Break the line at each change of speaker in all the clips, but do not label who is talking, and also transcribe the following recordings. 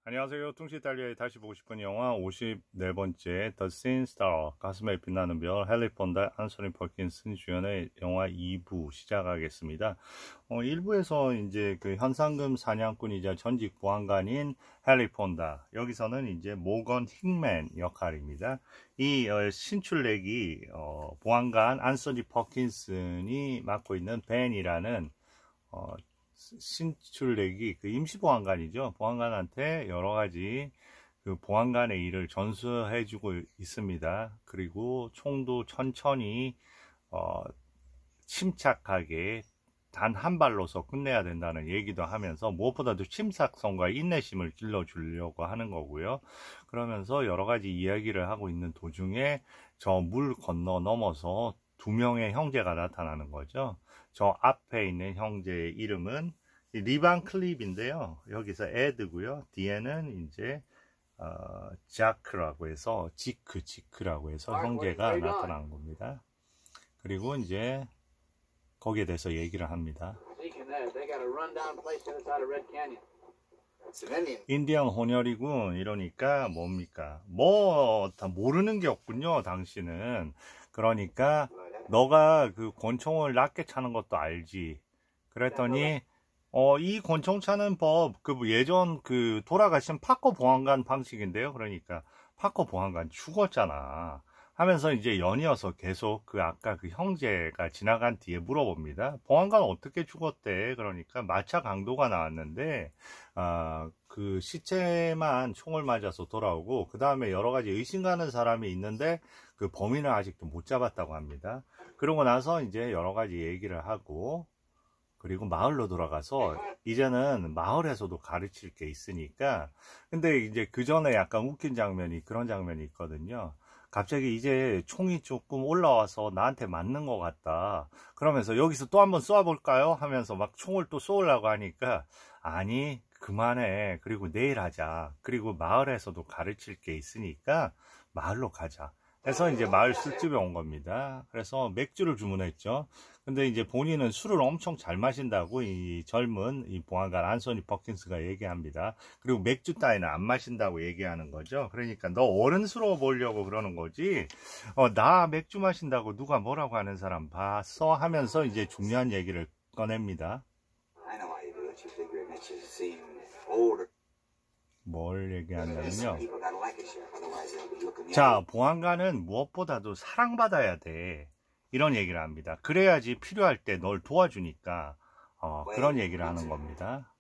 안녕하세요. 뚱시 이탈리아에 다시 보고 싶은 영화 54번째 The Scene Star 가슴에 빛나는 별 헨리 폰다 안소니 퍼킨슨 주연의 영화 2부 시작하겠습니다. 1부에서 이제 그 현상금 사냥꾼이자 전직 보안관인 헨리 폰다, 여기서는 이제 모건 힝맨 역할입니다. 이 신출렉이 보안관 안소니 퍼킨슨이 맡고 있는 벤이라는 신출렉이 그 임시보안관이죠. 보안관한테 여러가지 그 보안관의 일을 전수해주고 있습니다. 그리고 총도 천천히 침착하게 단 한 발로서 끝내야 된다는 얘기도 하면서 무엇보다도 침착성과 인내심을 길러주려고 하는 거고요. 그러면서 여러가지 이야기를 하고 있는 도중에 저 물 건너 넘어서 두 명의 형제가 나타나는 거죠. 저 앞에 있는 형제의 이름은 리반 클립인데요. 여기서 에드고요. 뒤에는 이제 자크라고 해서 지크라고 해서 형제가 나타난 겁니다. 그리고 이제 거기에 대해서 얘기를 합니다. 인디언 혼혈이군. 이러니까 뭡니까? 뭐 다 모르는 게 없군요. 당신은. 그러니까 너가 그 권총을 낮게 차는 것도 알지. 그랬더니 이 권총 차는 법, 예전 그 돌아가신 파커 보안관 방식인데요. 그러니까 파커 보안관 죽었잖아 하면서 이제 연이어서 계속 그 아까 그 형제가 지나간 뒤에 물어봅니다. 보안관 어떻게 죽었대? 그러니까 마차 강도가 나왔는데 그 시체만 총을 맞아서 돌아오고 그 다음에 여러 가지 의심가는 사람이 있는데 그 범인을 아직도 못 잡았다고 합니다. 그러고 나서 이제 여러 가지 얘기를 하고, 그리고 마을로 돌아가서 이제는 마을에서도 가르칠 게 있으니까, 근데 이제 그 전에 약간 웃긴 장면이, 그런 장면이 있거든요. 갑자기 이제 총이 조금 올라와서 나한테 맞는 것 같다. 그러면서 여기서 또 한번 쏴볼까요? 하면서 막 총을 또 쏘려고 하니까, 아니, 그만해. 그리고 내일 하자. 그리고 마을에서도 가르칠 게 있으니까 마을로 가자. 해서 이제 마을 술집에 온 겁니다. 그래서 맥주를 주문했죠. 근데 이제 본인은 술을 엄청 잘 마신다고 이 젊은 이 보안관 안소니 퍼킨스가 얘기합니다. 그리고 맥주 따위는 안 마신다고 얘기하는 거죠. 그러니까 너 어른스러워 보려고 그러는 거지. 나 맥주 마신다고 누가 뭐라고 하는 사람 봤어? 하면서 이제 중요한 얘기를 꺼냅니다. 뭘 얘기하냐면요. 자, 보안관은 무엇보다도 사랑받아야 돼. 이런 얘기를 합니다. 그래야지 필요할 때 널 도와주니까 그런 얘기를 하는 겁니다.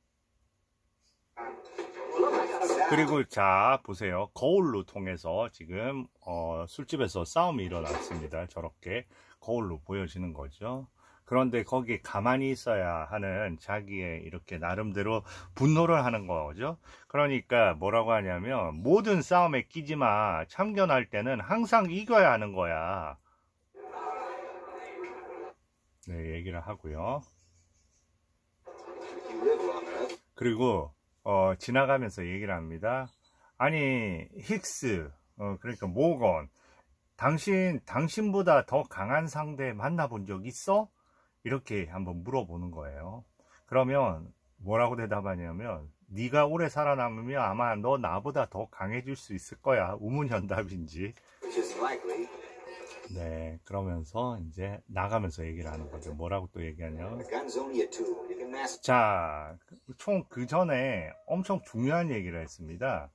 그리고 자, 보세요. 거울로 통해서 지금 술집에서 싸움이 일어났습니다. 저렇게 거울로 보여지는 거죠. 그런데 거기에 가만히 있어야 하는 자기의 이렇게 나름대로 분노를 하는 거죠. 그러니까 뭐라고 하냐면 모든 싸움에 끼지 마. 참견할 때는 항상 이겨야 하는 거야. 네, 얘기를 하고요. 그리고 지나가면서 얘기를 합니다. 아니, 힉스, 그러니까 모건, 당신보다 더 강한 상대 만나본 적 있어? 이렇게 한번 물어보는 거예요. 그러면 뭐라고 대답하냐면 네가 오래 살아남으면 아마 너 나보다 더 강해질 수 있을 거야. 우문현답인지. 네, 그러면서 이제 나가면서 얘기를 하는 거죠. 뭐라고 또 얘기하냐. 자, 총 그 전에 엄청 중요한 얘기를 했습니다.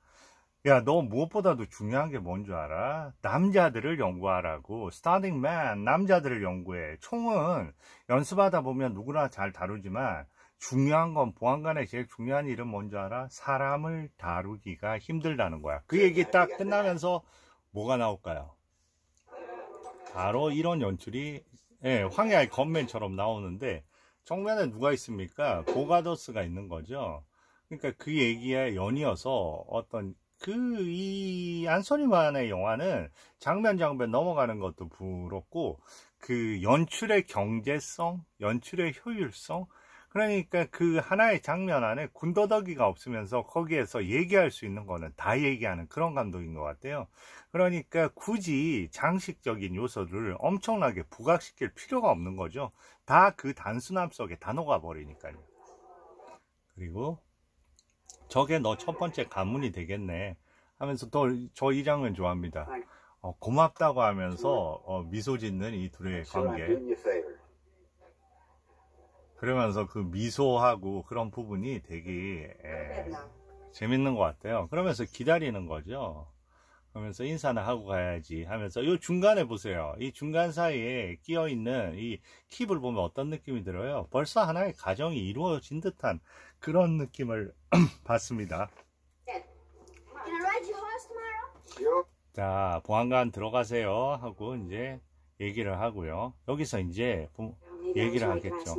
야, 너 무엇보다도 중요한 게 뭔 줄 알아? 남자들을 연구하라고. 스타딩 맨, 남자들을 연구해. 총은 연습하다 보면 누구나 잘 다루지만 중요한 건, 보안관의 제일 중요한 일은 뭔 줄 알아? 사람을 다루기가 힘들다는 거야. 그 얘기 딱 끝나면서 뭐가 나올까요? 바로 이런 연출이 황야의 겉맨처럼 나오는데, 정면에 누가 있습니까? 보가더스가 있는 거죠. 그러니까 그 얘기에 연이어서 어떤 이 안소니만의 영화는 장면 넘어가는 것도 부럽고, 그 연출의 경제성, 연출의 효율성, 그러니까 그 하나의 장면 안에 군더더기가 없으면서 거기에서 얘기할 수 있는 거는 다 얘기하는 그런 감독인 것 같아요. 그러니까 굳이 장식적인 요소를 엄청나게 부각시킬 필요가 없는 거죠. 다 그 단순함 속에 다 녹아버리니까요. 그리고 저게 너 첫 번째 가문이 되겠네 하면서 또 저 이 장면 좋아합니다. 고맙다고 하면서 미소 짓는 이 둘의 관계. 그러면서 그 미소하고 그런 부분이 되게 재밌는 것 같아요. 그러면서 기다리는 거죠. 그러면서 인사는 하고 가야지 하면서 이 중간에 보세요. 이 중간 사이에 끼어 있는 이 킵을 보면 어떤 느낌이 들어요? 벌써 하나의 가정이 이루어진 듯한 그런 느낌을 받습니다. 자, 보안관 들어가세요 하고 이제 얘기를 하고요. 여기서 이제 얘기를 하겠죠.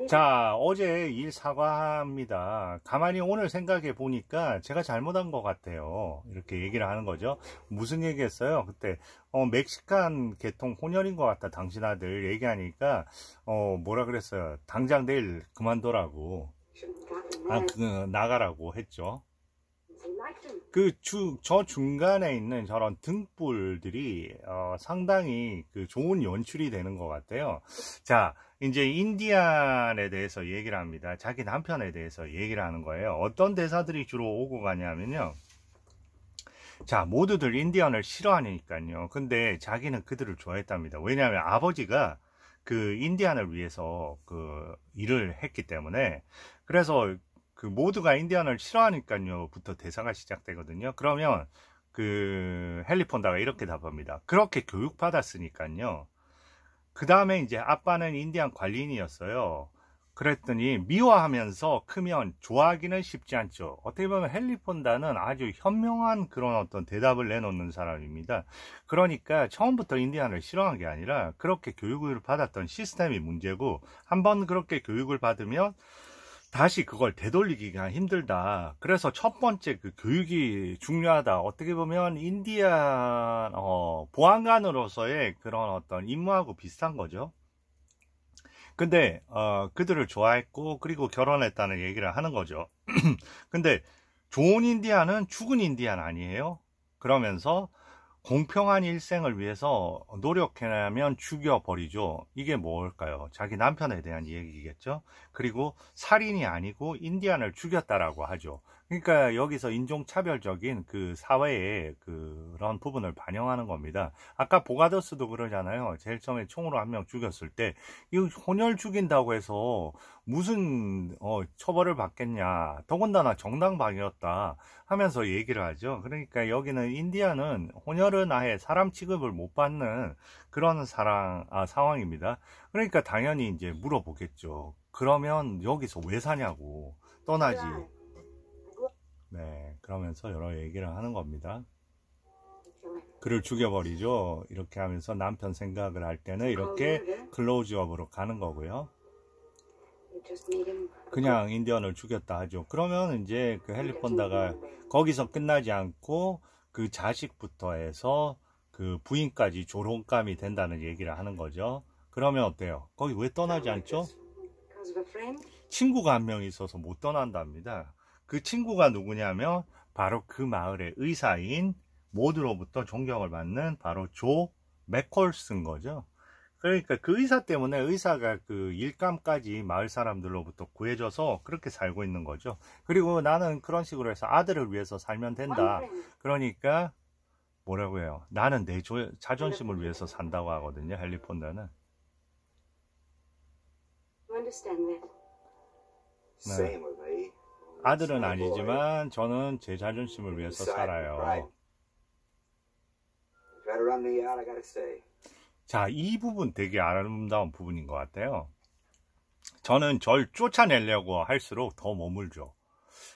자, 어제 일 사과합니다. 가만히 오늘 생각해 보니까 제가 잘못한 것 같아요. 이렇게 얘기를 하는 거죠. 무슨 얘기 했어요? 그때, 멕시칸 계통 혼혈인 것 같다. 당신 아들 얘기하니까, 뭐라 그랬어요? 당장 내일 그만둬라고. 나가라고 했죠. 저 중간에 있는 저런 등불들이 상당히 좋은 연출이 되는 것 같아요. 자, 이제 인디안에 대해서 얘기를 합니다. 자기 남편에 대해서 얘기를 하는 거예요. 어떤 대사들이 주로 오고 가냐면요. 자, 모두들 인디언을 싫어하니까요. 근데 자기는 그들을 좋아했답니다. 왜냐하면 아버지가 그 인디안을 위해서 그 일을 했기 때문에. 그래서 그 모두가 인디언을 싫어하니까요 부터 대사가 시작되거든요. 그러면 그 헨리 폰다가 이렇게 답합니다. 그렇게 교육받았으니까요. 그 다음에 이제 아빠는 인디안 관리인이었어요. 그랬더니 미워하면서 크면 좋아하기는 쉽지 않죠. 어떻게 보면 헨리 폰다는 아주 현명한 그런 어떤 대답을 내놓는 사람입니다. 그러니까 처음부터 인디안을 싫어한 게 아니라 그렇게 교육을 받았던 시스템이 문제고, 한번 그렇게 교육을 받으면 다시 그걸 되돌리기가 힘들다. 그래서 첫 번째 그 교육이 중요하다. 어떻게 보면 인디안 보안관으로서의 그런 어떤 임무하고 비슷한 거죠. 근데 그들을 좋아했고 그리고 결혼했다는 얘기를 하는 거죠. 근데 좋은 인디안은 죽은 인디안 아니에요? 그러면서 공평한 일생을 위해서 노력해내면 죽여버리죠. 이게 뭘까요? 자기 남편에 대한 얘기겠죠. 그리고 살인이 아니고 인디안을 죽였다라고 하죠. 그러니까 여기서 인종차별적인 그 사회의 그런 부분을 반영하는 겁니다. 아까 보가더스도 그러잖아요. 제일 처음에 총으로 한 명 죽였을 때 이 혼혈 죽인다고 해서 무슨 처벌을 받겠냐, 더군다나 정당방위였다 하면서 얘기를 하죠. 그러니까 여기는 인디안은 혼혈은 아예 사람 취급을 못 받는 그런 상황입니다. 그러니까 당연히 이제 물어보겠죠. 그러면 여기서 왜 사냐고, 떠나지. 네, 그러면서 여러 얘기를 하는 겁니다. 그를 죽여버리죠. 이렇게 하면서 남편 생각을 할 때는 이렇게 클로즈업으로 가는 거고요. 그냥 인디언을 죽였다 하죠. 그러면 이제 그 헨리 폰다가 거기서 끝나지 않고 그 자식부터 해서 그 부인까지 조롱감이 된다는 얘기를 하는 거죠. 그러면 어때요? 거기 왜 떠나지 않죠? 친구가 한 명 있어서 못 떠난답니다. 그 친구가 누구냐면 바로 그 마을의 의사인, 모두로부터 존경을 받는 바로 조 맥콜스인 거죠. 그러니까 그 의사 때문에 의사가 그 일감까지 마을 사람들로부터 구해줘서 그렇게 살고 있는 거죠. 그리고 나는 그런 식으로 해서 아들을 위해서 살면 된다. 그러니까 뭐라고 해요? 나는 내 자존심을 위해서 산다고 하거든요. 헨리 폰다는. 네. 아들은 아니지만 저는 제 자존심을 위해서 살아요. 자, 이 부분 되게 아름다운 부분인 것 같아요. 저는 절 쫓아내려고 할수록 더 머물죠.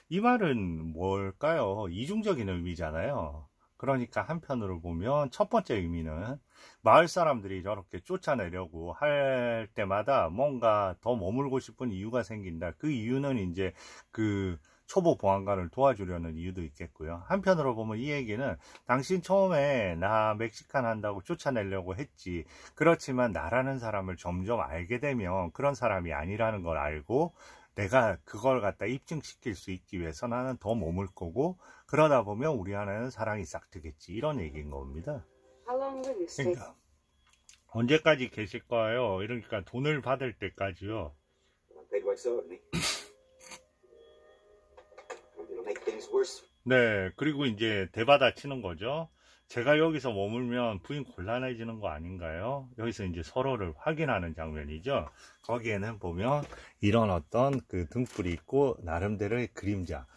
이 말은 뭘까요? 이중적인 의미잖아요. 그러니까 한편으로 보면 첫 번째 의미는 마을 사람들이 저렇게 쫓아내려고 할 때마다 뭔가 더 머물고 싶은 이유가 생긴다. 그 이유는 이제 그 초보 보안관을 도와주려는 이유도 있겠고요. 한편으로 보면 이 얘기는 당신 처음에 나 멕시칸 한다고 쫓아내려고 했지. 그렇지만 나라는 사람을 점점 알게 되면 그런 사람이 아니라는 걸 알고 내가 그걸 갖다 입증시킬 수 있기 위해서 나는 더 머물 거고, 그러다 보면 우리 안에는 사랑이 싹 트겠지. 이런 얘기인 겁니다. 그러니까 언제까지 계실 거예요? 이러니까 돈을 받을 때까지요. 네, 그리고 이제 대받아 치는 거죠. 제가 여기서 머물면 부인 곤란해지는 거 아닌가요? 여기서 이제 서로를 확인하는 장면이죠. 거기에는 보면 이런 어떤 그 등불이 있고 나름대로의 그림자.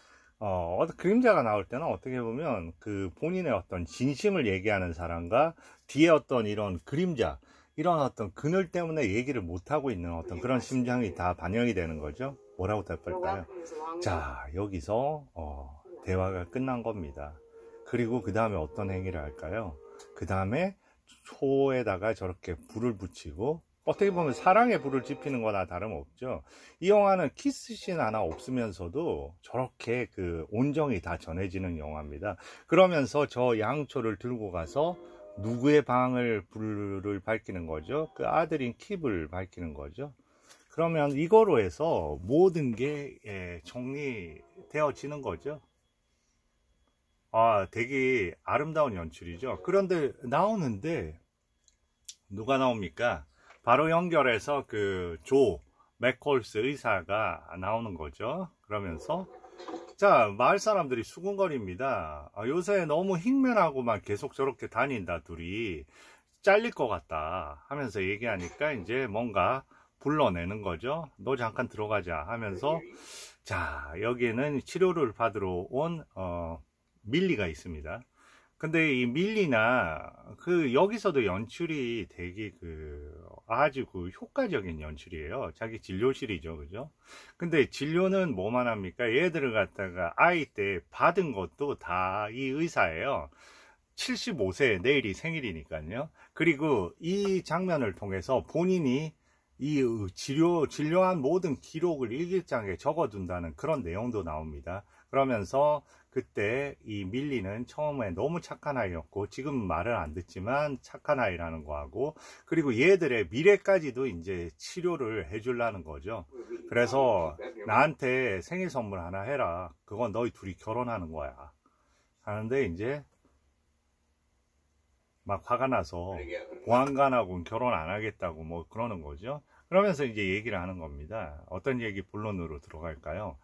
그림자가 나올 때는 어떻게 보면 그 본인의 어떤 진심을 얘기하는 사람과 뒤에 어떤 이런 그림자, 이런 어떤 그늘 때문에 얘기를 못하고 있는 어떤 그런 심정이 다 반영이 되는 거죠. 뭐라고 답할까요? 자, 여기서 대화가 끝난 겁니다. 그리고 그 다음에 어떤 행위를 할까요? 그 다음에 초에다가 저렇게 불을 붙이고, 어떻게 보면 사랑의 불을 지피는 거나 다름없죠. 이 영화는 키스씬 하나 없으면서도 저렇게 그 온정이 다 전해지는 영화입니다. 그러면서 저 양초를 들고 가서 누구의 방을 불을 밝히는 거죠? 그 아들인 킵을 밝히는 거죠. 그러면 이거로 해서 모든 게 정리되어지는 거죠. 되게 아름다운 연출이죠. 그런데 나오는데 누가 나옵니까? 바로 연결해서 그 조 맥콜스 의사가 나오는 거죠. 그러면서 자, 마을 사람들이 수군거립니다. 요새 너무 힐맨하고만 계속 저렇게 다닌다, 둘이. 잘릴 것 같다 하면서 얘기하니까 이제 뭔가 불러내는 거죠. 너 잠깐 들어가자 하면서, 자, 여기에는 치료를 받으러 온 밀리가 있습니다. 근데 이 밀리나 여기서도 연출이 되게 아주 효과적인 연출이에요. 자기 진료실이죠, 그죠? 근데 진료는 뭐만 합니까? 얘들을 갖다가 아이 때 받은 것도 다 이 의사예요. 75세, 내일이 생일이니까요. 그리고 이 장면을 통해서 본인이 이 진료한 모든 기록을 일기장에 적어둔다는 그런 내용도 나옵니다. 그러면서 그때 이 밀리는 처음에 너무 착한 아이였고, 지금 말은 안 듣지만 착한 아이라는 거 하고, 그리고 얘들의 미래까지도 이제 치료를 해주려는 거죠. 그래서 나한테 생일 선물 하나 해라. 그건 너희 둘이 결혼하는 거야. 하는데 이제 막 화가 나서 보안관하고는 결혼 안 하겠다고 뭐 그러는 거죠. 그러면서 이제 얘기를 하는 겁니다. 어떤 얘기 본론으로 들어갈까요?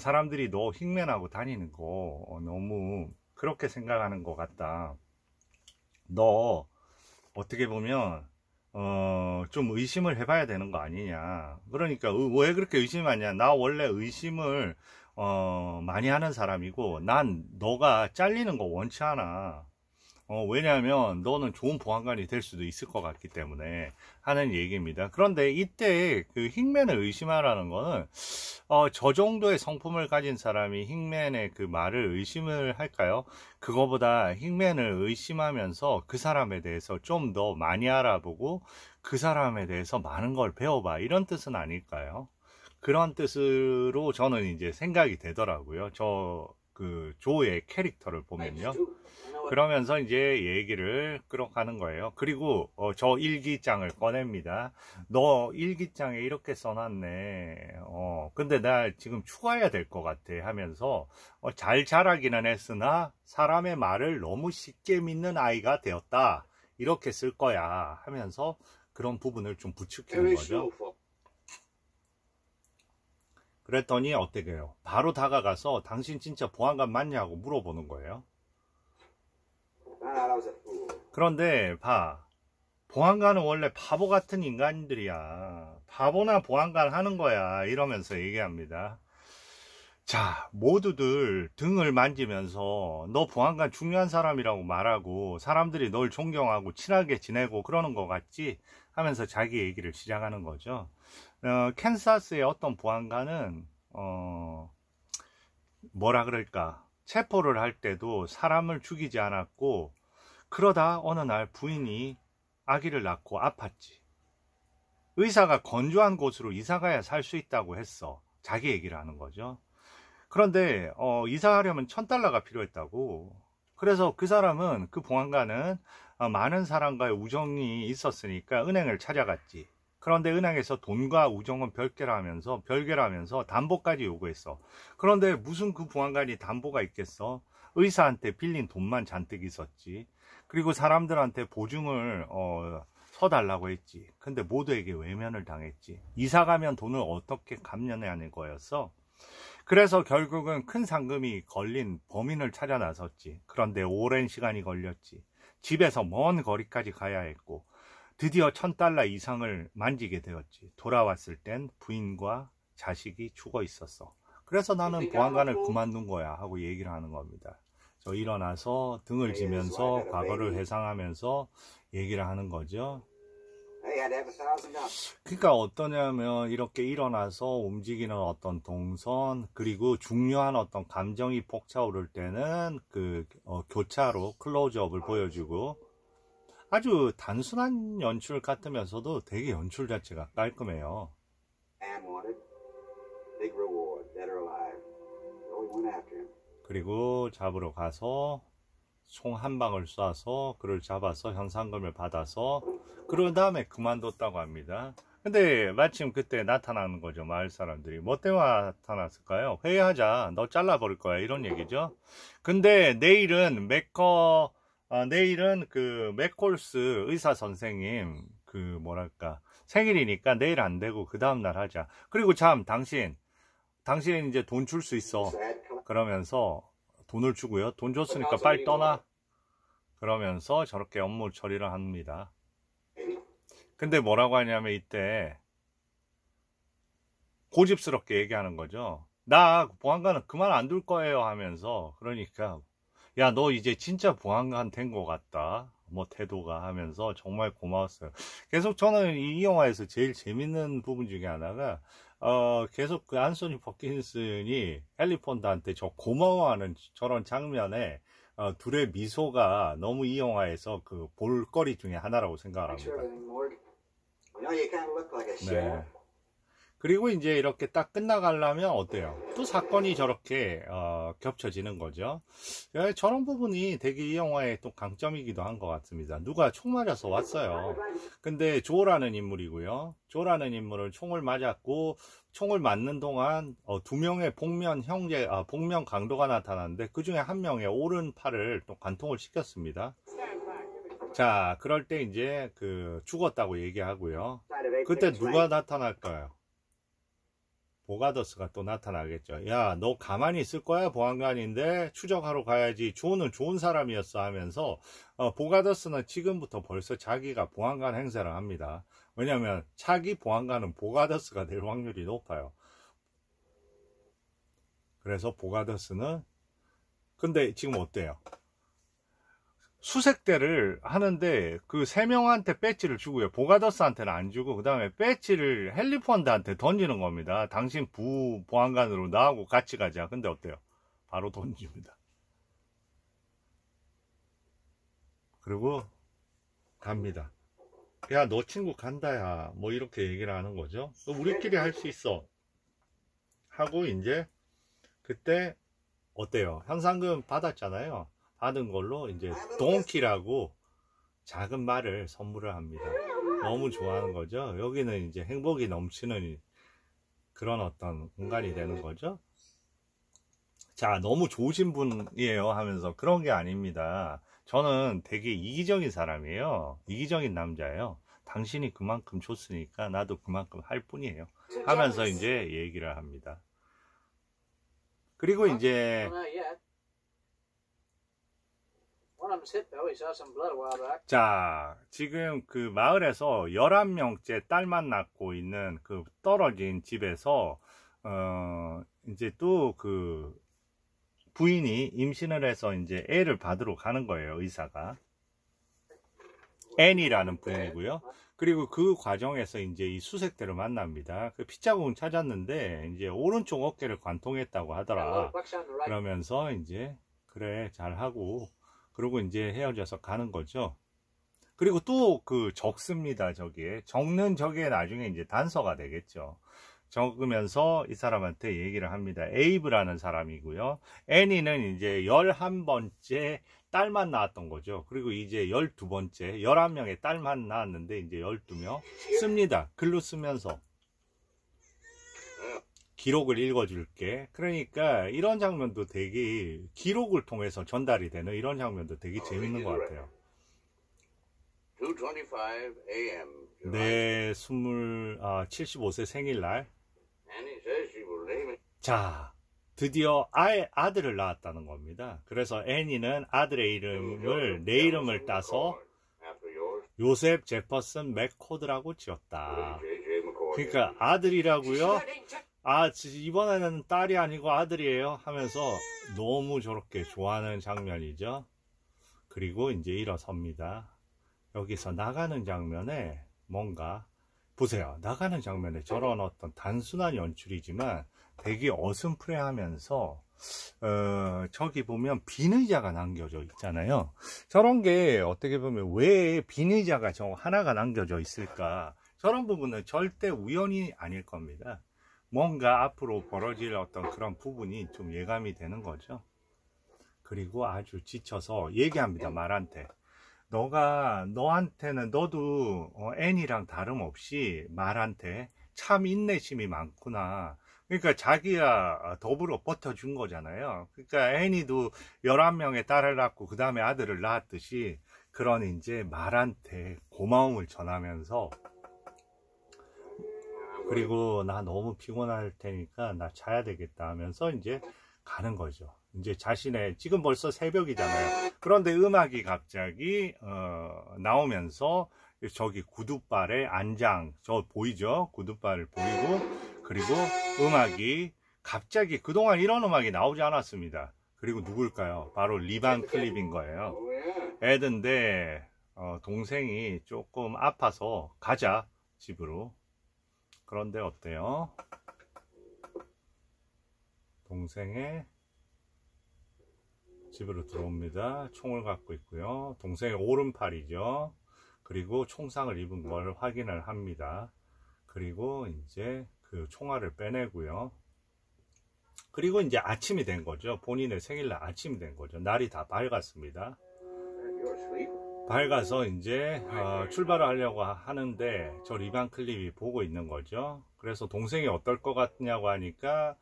사람들이 너 힐맨하고 다니는 거 너무 그렇게 생각하는 것 같다. 너 어떻게 보면 좀 의심을 해봐야 되는 거 아니냐. 그러니까 왜 그렇게 의심하냐. 나 원래 의심을 많이 하는 사람이고, 난 너가 잘리는 거 원치 않아. 왜냐하면 너는 좋은 보안관이 될 수도 있을 것 같기 때문에 하는 얘기입니다. 그런데 이때 그 힐맨을 의심하라는 거는 저 정도의 성품을 가진 사람이 힐맨의 그 말을 의심을 할까요? 그거보다 힐맨을 의심하면서 그 사람에 대해서 좀 더 많이 알아보고 그 사람에 대해서 많은 걸 배워봐, 이런 뜻은 아닐까요? 그런 뜻으로 저는 이제 생각이 되더라고요. 그 조의 캐릭터를 보면요. 그러면서 이제 얘기를 끌어가는 거예요. 그리고 저 일기장을 꺼냅니다. 너 일기장에 이렇게 써놨네. 근데 나 지금 추가해야 될 것 같아 하면서 잘 자라기는 했으나 사람의 말을 너무 쉽게 믿는 아이가 되었다, 이렇게 쓸 거야 하면서 그런 부분을 좀 부추기는 거죠. 그랬더니 어떻게 해요? 바로 다가가서 당신 진짜 보안관 맞냐고 물어보는 거예요. 그런데 보안관은 원래 바보 같은 인간들이야. 바보나 보안관 하는 거야, 이러면서 얘기합니다. 자, 모두들 등을 만지면서 너 보안관 중요한 사람이라고 말하고 사람들이 널 존경하고 친하게 지내고 그러는 것 같지? 하면서 자기 얘기를 시작하는 거죠. 캔사스의 어떤 보안관은 뭐라 그럴까, 체포를 할 때도 사람을 죽이지 않았고, 그러다 어느 날 부인이 아기를 낳고 아팠지. 의사가 건조한 곳으로 이사가야 살 수 있다고 했어. 자기 얘기를 하는 거죠. 그런데 이사하려면 $1,000가 필요했다고. 그래서 그 사람은, 그 보안관은 많은 사람과의 우정이 있었으니까 은행을 찾아갔지. 그런데 은행에서 돈과 우정은 별개라면서 담보까지 요구했어. 그런데 무슨 그 보안관이 담보가 있겠어? 의사한테 빌린 돈만 잔뜩 있었지. 그리고 사람들한테 보증을 서달라고 했지. 근데 모두에게 외면을 당했지. 이사 가면 돈을 어떻게 갚느냐는 거였어. 그래서 결국은 큰 상금이 걸린 범인을 찾아 나섰지. 그런데 오랜 시간이 걸렸지. 집에서 먼 거리까지 가야 했고 드디어 $1,000 이상을 만지게 되었지. 돌아왔을 땐 부인과 자식이 죽어 있었어. 그래서 나는 보안관을 그만둔 거야 하고 얘기를 하는 겁니다. 저 일어나서 등을 지면서 과거를 회상하면서 얘기를 하는 거죠. 그러니까 어떠냐면 이렇게 일어나서 움직이는 어떤 동선, 그리고 중요한 어떤 감정이 벅차오를 때는 그 교차로 클로즈업을 보여주고, 아주 단순한 연출 같으면서도 되게 연출 자체가 깔끔해요. 그리고 잡으러 가서 총 한 방을 쏴서 그를 잡아서 현상금을 받아서 그런 다음에 그만뒀다고 합니다. 근데 마침 그때 나타나는 거죠. 마을 사람들이. 뭐 때문에 나타났을까요? 회의하자. 너 잘라버릴 거야. 이런 얘기죠. 근데 내일은 내일은 그 맥콜스 의사 선생님 그 뭐랄까 생일이니까 내일 안 되고 그 다음날 하자. 그리고 참 당신 이제 돈 줄 수 있어. 그러면서 돈을 주고요. 돈 줬으니까 빨리 떠나. 그러면서 저렇게 업무 처리를 합니다. 근데 뭐라고 하냐면 이때 고집스럽게 얘기하는 거죠. 나 보안관은 그만 안 둘 거예요 하면서, 그러니까 야 너 이제 진짜 보안관 된 것 같다 뭐 태도가 하면서 정말 고마웠어요. 계속 저는 이 영화에서 제일 재밌는 부분 중에 하나가 계속 그 안소니 퍼킨슨이 헨리 폰드한테 저 고마워하는 저런 장면에 둘의 미소가 너무 이 영화에서 그 볼거리 중에 하나라고 생각을 합니다. 네. 그리고 이제 이렇게 딱 끝나가려면 어때요? 또 사건이 저렇게 겹쳐지는 거죠. 저런 부분이 되게 이 영화의 또 강점이기도 한 것 같습니다. 누가 총 맞아서 왔어요. 근데 조라는 인물이고요. 조라는 인물은 총을 맞았고 총을 맞는 동안 두 명의 복면 복면 강도가 나타났는데 그 중에 한 명의 오른팔을 또 관통을 시켰습니다. 자, 그럴 때 이제 그 죽었다고 얘기하고요. 그때 누가 나타날까요? 보가더스가 또 나타나겠죠. 야, 너 가만히 있을 거야? 보안관인데 추적하러 가야지. 조는 좋은 사람이었어 하면서 보가더스는 지금부터 벌써 자기가 보안관 행세를 합니다. 왜냐하면 차기 보안관은 보가더스가 될 확률이 높아요. 그래서 보가더스는 근데 지금 어때요? 수색대를 하는데 그 세 명한테 배지를 주고요. 보가더스한테는 안 주고 그 다음에 배지를 헨리 폰드한테 던지는 겁니다. 당신 보안관으로 나하고 같이 가자. 근데 어때요? 바로 던집니다. 그리고 갑니다. 야, 너 친구 간다, 야. 뭐 이렇게 얘기를 하는 거죠. 우리끼리 할 수 있어. 하고 이제 그때 어때요? 현상금 받았잖아요. 받은 걸로 이제 동키라고 작은 말을 선물을 합니다. 너무 좋아하는 거죠. 여기는 이제 행복이 넘치는 그런 어떤 공간이 되는 거죠. 자, 너무 좋으신 분이에요 하면서 그런 게 아닙니다. 저는 되게 이기적인 사람이에요. 이기적인 남자예요. 당신이 그만큼 줬으니까 나도 그만큼 할 뿐이에요 하면서 이제 얘기를 합니다. 그리고 이제 자, 지금 그 마을에서 11명째 딸만 낳고 있는 그 떨어진 집에서 이제 또 그 부인이 임신을 해서 이제 애를 받으러 가는 거예요. 의사가 애니라는 부인이고요. 그리고 그 과정에서 이제 이 수색대를 만납니다. 그 피자국은 찾았는데 이제 오른쪽 어깨를 관통했다고 하더라. 그러면서 이제 그래 잘하고 그리고 이제 헤어져서 가는 거죠. 그리고 또 그 적습니다. 저기에 적는 저기에 나중에 이제 단서가 되겠죠. 적으면서 이 사람한테 얘기를 합니다. 에이브라는 사람이고요. 애니는 이제 11번째 딸만 낳았던 거죠. 그리고 이제 12번째 11명의 딸만 낳았는데 이제 12명 씁니다. 글로 쓰면서 기록을 읽어줄게. 그러니까 이런 장면도 되게 기록을 통해서 전달이 되는 이런 장면도 되게 재밌는 것 같아요.
2:25 a.m.
내 75세 생일날. 자, 드디어 아들을 낳았다는 겁니다. 그래서 애니는 아들의 이름을 내 이름을 따서 요셉 제퍼슨 맥코드라고 지었다. 그러니까 아들이라고요? 아, 이번에는 딸이 아니고 아들이에요 하면서 너무 저렇게 좋아하는 장면이죠. 그리고 이제 일어섭니다. 여기서 나가는 장면에 뭔가 보세요. 나가는 장면에 저런 어떤 단순한 연출이지만 되게 어슴푸레하면서 저기 보면 빈 의자가 남겨져 있잖아요. 저런 게 어떻게 보면 왜 빈 의자가 저 하나가 남겨져 있을까? 저런 부분은 절대 우연이 아닐 겁니다. 뭔가 앞으로 벌어질 어떤 그런 부분이 좀 예감이 되는 거죠. 그리고 아주 지쳐서 얘기합니다. 말한테. 너한테는 너도 애니랑 다름없이 말한테 참 인내심이 많구나. 그러니까 자기야 더불어 버텨준 거잖아요. 그러니까 애니도 11명의 딸을 낳고 그 다음에 아들을 낳았듯이 그런 이제 말한테 고마움을 전하면서 그리고 나 너무 피곤할 테니까 나 자야 되겠다 하면서 이제 가는 거죠. 이제 자신의 지금 벌써 새벽이잖아요. 그런데 음악이 갑자기 나오면서 저기 구둣발에 안장 저 보이죠? 구둣발을 보이고 그리고 음악이 갑자기 그동안 이런 음악이 나오지 않았습니다. 그리고 누굴까요? 바로 리반 클립인 거예요. 애든데 동생이 조금 아파서 가자 집으로. 그런데 어때요? 동생의 집으로 들어옵니다. 총을 갖고 있고요. 동생의 오른팔이죠. 그리고 총상을 입은 걸 확인을 합니다. 그리고 이제 그 총알을 빼내고요. 그리고 이제 아침이 된 거죠. 본인의 생일날 아침이 된 거죠. 날이 다 밝았습니다. 밝아서 이제 출발을 하려고 하는데 저 리반 클립이 보고 있는 거죠. 그래서 동생이 어떨 것 같냐고 하니까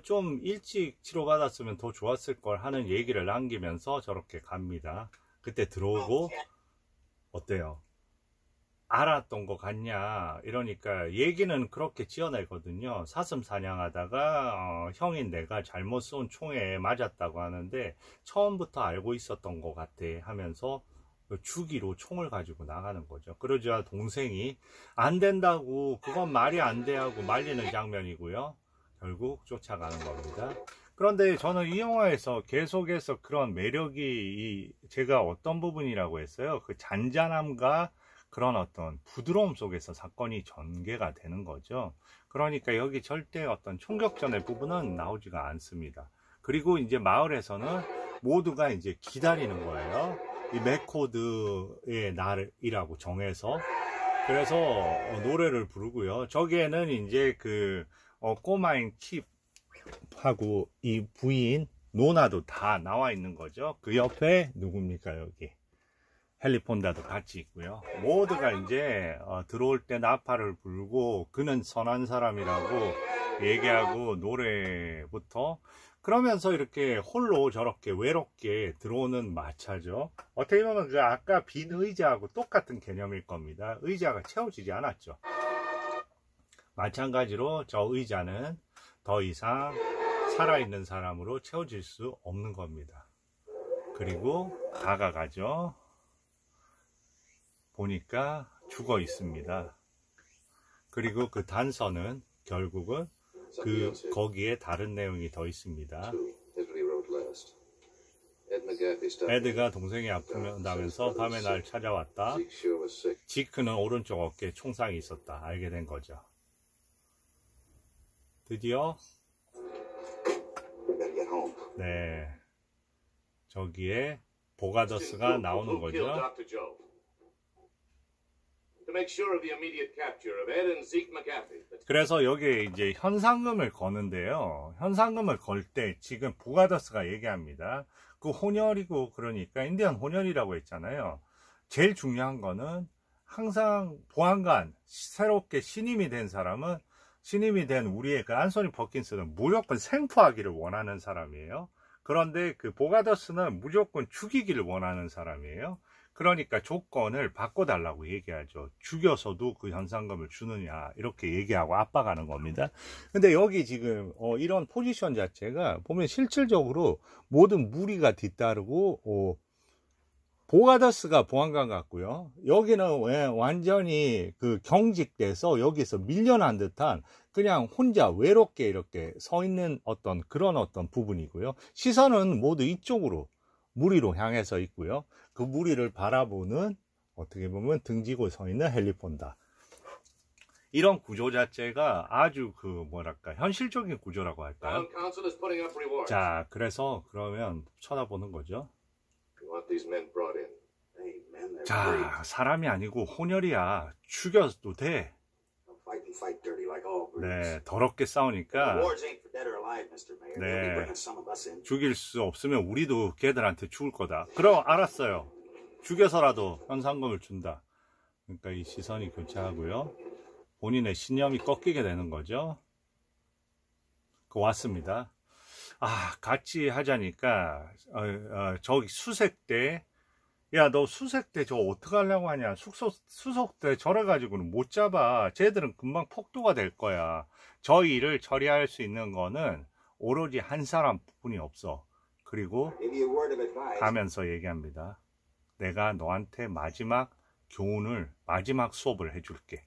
좀 일찍 치료받았으면 더 좋았을 걸 하는 얘기를 남기면서 저렇게 갑니다. 그때 들어오고 어때요? 알았던 것 같냐 이러니까 얘기는 그렇게 지어내거든요. 사슴 사냥하다가 형인 내가 잘못 쏜 총에 맞았다고 하는데 처음부터 알고 있었던 것 같아 하면서 주기로 총을 가지고 나가는 거죠. 그러자 동생이 안 된다고 그건 말이 안 돼 하고 말리는 장면이고요. 결국 쫓아가는 겁니다. 그런데 저는 이 영화에서 계속해서 그런 매력이 제가 어떤 부분이라고 했어요. 그 잔잔함과 그런 어떤 부드러움 속에서 사건이 전개가 되는 거죠. 그러니까 여기 절대 어떤 총격전의 부분은 나오지가 않습니다. 그리고 이제 마을에서는 모두가 이제 기다리는 거예요. 이 맥코드의 날이라고 정해서. 그래서 노래를 부르고요. 저기에는 이제 그 꼬마인 킵하고 이 부인 노나도 다 나와 있는 거죠. 그 옆에 누굽니까 여기 헨리 폰다도 같이 있고요. 모두가 이제 들어올 때 나팔을 불고 그는 선한 사람이라고 얘기하고 노래부터 그러면서 이렇게 홀로 저렇게 외롭게 들어오는 마차죠. 어떻게 보면 그 아까 빈 의자하고 똑같은 개념일 겁니다. 의자가 채워지지 않았죠. 마찬가지로 저 의자는 더 이상 살아있는 사람으로 채워질 수 없는 겁니다. 그리고 다가가죠. 보니까 죽어 있습니다. 그리고 그 단서는 결국은 거기에 다른 내용이 더 있습니다. 에드가 동생이 아프다면서 밤에 날 찾아왔다. 지크는 오른쪽 어깨에 총상이 있었다. 알게 된 거죠. 드디어 네 저기에 보가더스가 나오는 거죠. 그래서 여기에 이제 현상금을 거는데요. 현상금을 걸 때 지금 보가더스가 얘기합니다. 그 혼혈이고 그러니까 인디언 혼혈이라고 했잖아요. 제일 중요한 거는 항상 보안관 새롭게 신임이 된 사람은 신임이 된 우리의 그 안소니 퍼킨스는 무조건 생포하기를 원하는 사람이에요. 그런데 그 보가더스는 무조건 죽이기를 원하는 사람이에요. 그러니까 조건을 바꿔달라고 얘기하죠. 죽여서도 그 현상금을 주느냐 이렇게 얘기하고 압박하는 겁니다. 근데 여기 지금 이런 포지션 자체가 보면 실질적으로 모든 무리가 뒤따르고 보가더스가 보안관 같고요. 여기는 왜 완전히 그 경직돼서 여기서 밀려난 듯한 그냥 혼자 외롭게 이렇게 서 있는 그런 부분이고요. 시선은 모두 이쪽으로 무리로 향해서 있고요. 그 무리를 바라보는 어떻게 보면 등지고 서 있는 헬리폰다. 이런 구조 자체가 아주 뭐랄까 현실적인 구조라고 할까요? 자, 그래서 그러면 쳐다보는 거죠. 자, 사람이 아니고 혼혈이야. 죽여도 돼. 네, 더럽게 싸우니까 네, 죽일 수 없으면 우리도 걔들한테 죽을 거다. 그럼 알았어요. 죽여서라도 현상금을 준다. 그러니까 이 시선이 교차하고요. 본인의 신념이 꺾이게 되는 거죠. 왔습니다. 같이 하자니까 저기 수색대, 야, 너 수색대 저거 어떡하려고 하냐. 수색대 저래가지고는 못 잡아. 쟤들은 금방 폭도가 될 거야. 저 일을 처리할 수 있는 거는 오로지 한 사람뿐이 없어. 그리고 가면서 얘기합니다. 내가 너한테 마지막 교훈을, 마지막 수업을 해줄게.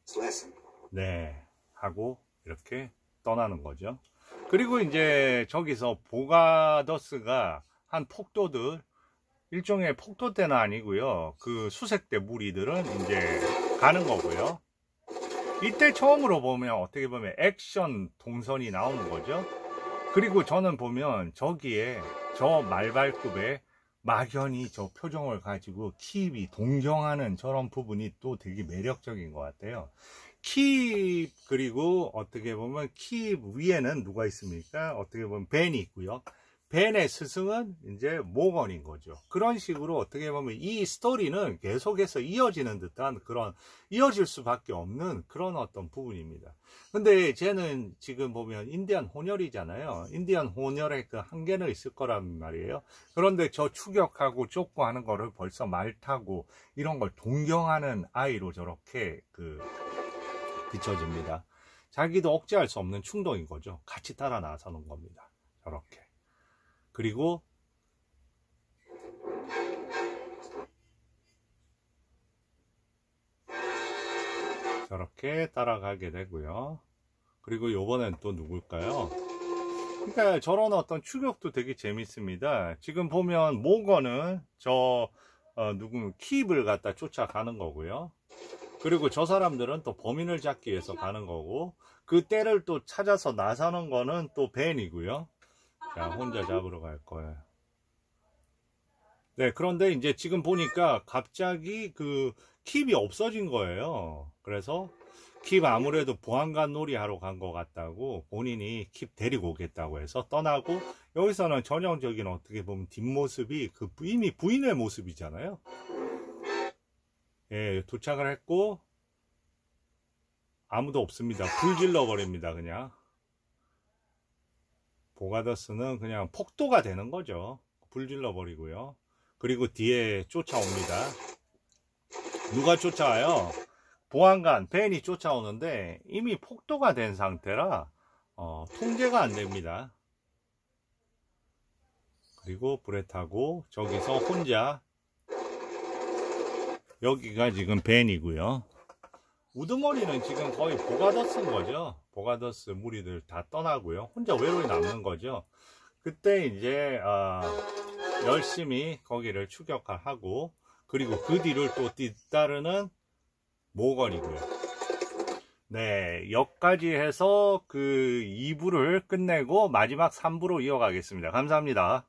네, 하고 이렇게 떠나는 거죠. 그리고 이제 저기서 보가더스가 한 폭도들, 일종의 폭도대는 아니고요. 그 수색대 무리들은 이제 가는 거고요. 이때 처음으로 보면 어떻게 보면 액션 동선이 나오는 거죠. 그리고 저는 보면 저기에 저 말발굽에 막연히 저 표정을 가지고 킵이 동경하는 저런 부분이 또 되게 매력적인 것 같아요. 킵, 그리고 어떻게 보면 킵 위에는 누가 있습니까? 어떻게 보면 벤이 있고요. 벤의 스승은 이제 모건인 거죠. 그런 식으로 어떻게 보면 이 스토리는 계속해서 이어지는 듯한 그런, 이어질 수밖에 없는 그런 부분입니다. 근데 쟤는 지금 보면 인디안 혼혈이잖아요. 인디안 혼혈의 그 한계는 있을 거란 말이에요. 그런데 저 추격하고 쫓고 하는 거를 벌써 말 타고 이런 걸 동경하는 아이로 저렇게 비춰집니다. 자기도 억제할 수 없는 충동인 거죠. 같이 따라 나서는 겁니다. 저렇게. 그리고 저렇게 따라가게 되고요. 그리고 요번엔 또 누굴까요? 그러니까 저런 추격도 되게 재밌습니다. 지금 보면 모건은 킵을 갖다 쫓아가는 거고요. 그리고 저 사람들은 또 범인을 잡기 위해서 가는 거고, 그 때를 또 찾아서 나서는 거는 또 벤이고요. 자, 혼자 잡으러 갈 거예요. 네, 그런데 이제 지금 보니까 갑자기 그 킵이 없어진 거예요. 그래서 킵 아무래도 보안관 놀이 하러 간 것 같다고 본인이 킵 데리고 오겠다고 해서 떠나고, 여기서는 전형적인 어떻게 보면 뒷모습이 이미 부인의 모습이잖아요. 예, 도착을 했고 아무도 없습니다. 불 질러 버립니다. 그냥 보가더스는 그냥 폭도가 되는 거죠. 불 질러 버리고요. 그리고 뒤에 쫓아옵니다. 누가 쫓아와요? 보안관 벤이 쫓아오는데 이미 폭도가 된 상태라 통제가 안 됩니다. 그리고 불에 타고 저기서 혼자, 여기가 지금 벤이고요. 우두머리는 지금 거의 보가더스인 거죠. 보가더스 무리들 다 떠나고요. 혼자 외로이 남는 거죠. 그때 이제 열심히 거기를 추격하고, 그리고 그 뒤를 또 뒤따르는 모건이고요. 네, 여기까지 해서 그 2부를 끝내고 마지막 3부로 이어가겠습니다. 감사합니다.